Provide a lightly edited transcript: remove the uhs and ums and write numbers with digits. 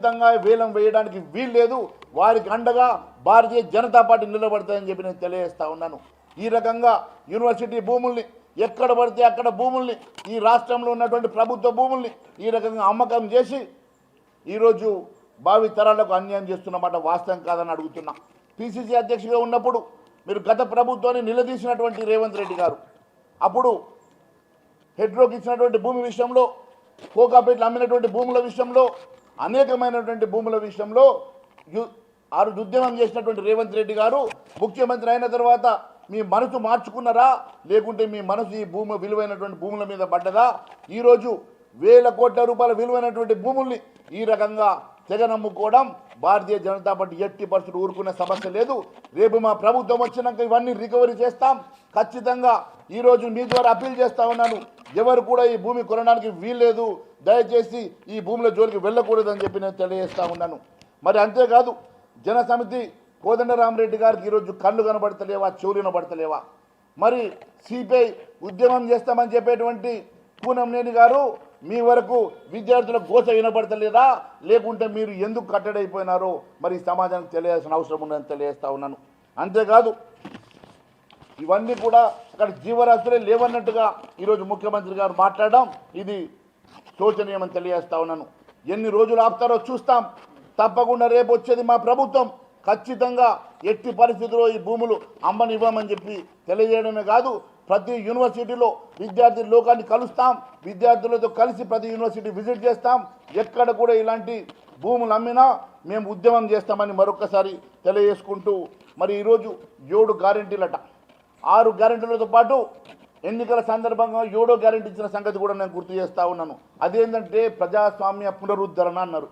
ఖచ్చితంగా వేలం వేయడానికి వీలు లేదు. వారికి అండగా భారతీయ జనతా పార్టీ నిలబడతాయని చెప్పి నేను తెలియజేస్తా ఉన్నాను. ఈ రకంగా యూనివర్సిటీ భూముల్ని ఎక్కడ పడితే అక్కడ భూముల్ని, ఈ రాష్ట్రంలో ఉన్నటువంటి ప్రభుత్వ భూముల్ని ఈ రకంగా అమ్మకం చేసి ఈరోజు భావి తరాలకు అన్యాయం చేస్తున్నమాట వాస్తవం కాదని అడుగుతున్నా. పిసిసి అధ్యక్షుడిగా ఉన్నప్పుడు మీరు గత ప్రభుత్వాన్ని నిలదీసినటువంటి రేవంత్ రెడ్డి గారు అప్పుడు హెడ్రోకి ఇచ్చినటువంటి భూమి విషయంలో, కోకాపేటలో అమ్మినటువంటి భూముల విషయంలో, అనేకమైనటువంటి భూముల విషయంలో ఉద్యమం చేసినటువంటి రేవంత్ రెడ్డి గారు ముఖ్యమంత్రి అయిన తర్వాత మీ మనసు మార్చుకున్నారా, లేకుంటే మీ మనసు ఈ భూమి విలువైనటువంటి భూముల మీద పడ్డదా? ఈరోజు వేల కోట్ల రూపాయల విలువైనటువంటి భూముల్ని ఈ రకంగా తెగనమ్ముకోవడం భారతీయ జనతా పార్టీ ఎట్టి పరిస్థితులు ఊరుకునే సమస్య లేదు. రేపు మా ప్రభుత్వం వచ్చినాక ఇవన్నీ రికవరీ చేస్తాం. ఖచ్చితంగా ఈరోజు మీ ద్వారా అప్పీల్ చేస్తా ఉన్నాను, ఎవరు కూడా ఈ భూమి కొనడానికి వీల్లేదు, దయచేసి ఈ భూముల జోలికి వెళ్ళకూడదని చెప్పి నేను తెలియజేస్తా ఉన్నాను. మరి అంతేకాదు, జనసమితి కోదండరామరెడ్డి గారికి ఈరోజు కళ్ళు కనబడతలేవా, చెవులు కనబడతలేవా? మరి సిపిఐ ఉద్యమం చేస్తామని చెప్పేటువంటి పూనంనేని గారు మీ వరకు విద్యార్థుల గోస వినబడతలేదా, లేకుంటే మీరు ఎందుకు కట్టడైపోయినారో మరి సమాజానికి తెలియాల్సిన అవసరం ఉందని తెలియజేస్తా ఉన్నాను. అంతేకాదు, ఇవన్నీ కూడా అక్కడ జీవరాశులే లేవన్నట్టుగా ఈరోజు ముఖ్యమంత్రి గారు మాట్లాడడం ఇది శోచనీయమని తెలియజేస్తా ఉన్నాను. ఎన్ని రోజులు ఆపుతారో చూస్తాం. తప్పకుండా రేపు వచ్చేది మా ప్రభుత్వం. ఖచ్చితంగా ఎట్టి పరిస్థితుల్లో ఈ భూములు అమ్మనివ్వమని చెప్పి తెలియజేయడమే కాదు, ప్రతి యూనివర్సిటీలో విద్యార్థి లోకాన్ని కలుస్తాం, విద్యార్థులతో కలిసి ప్రతి యూనివర్సిటీ విజిట్ చేస్తాం. ఎక్కడ కూడా ఇలాంటి భూములు అమ్మినా మేము ఉద్యమం చేస్తామని మరొకసారి తెలియజేసుకుంటూ, మరి ఈరోజు 7 గ్యారెంటీలట, 6 గ్యారెంటీలతో పాటు ఎన్నికల సందర్భంగా 7వ గ్యారెంటీ ఇచ్చిన సంగతి కూడా నేను గుర్తు చేస్తూ ఉన్నాను. అదేంటంటే ప్రజాస్వామ్య పునరుద్ధరణ అన్నారు.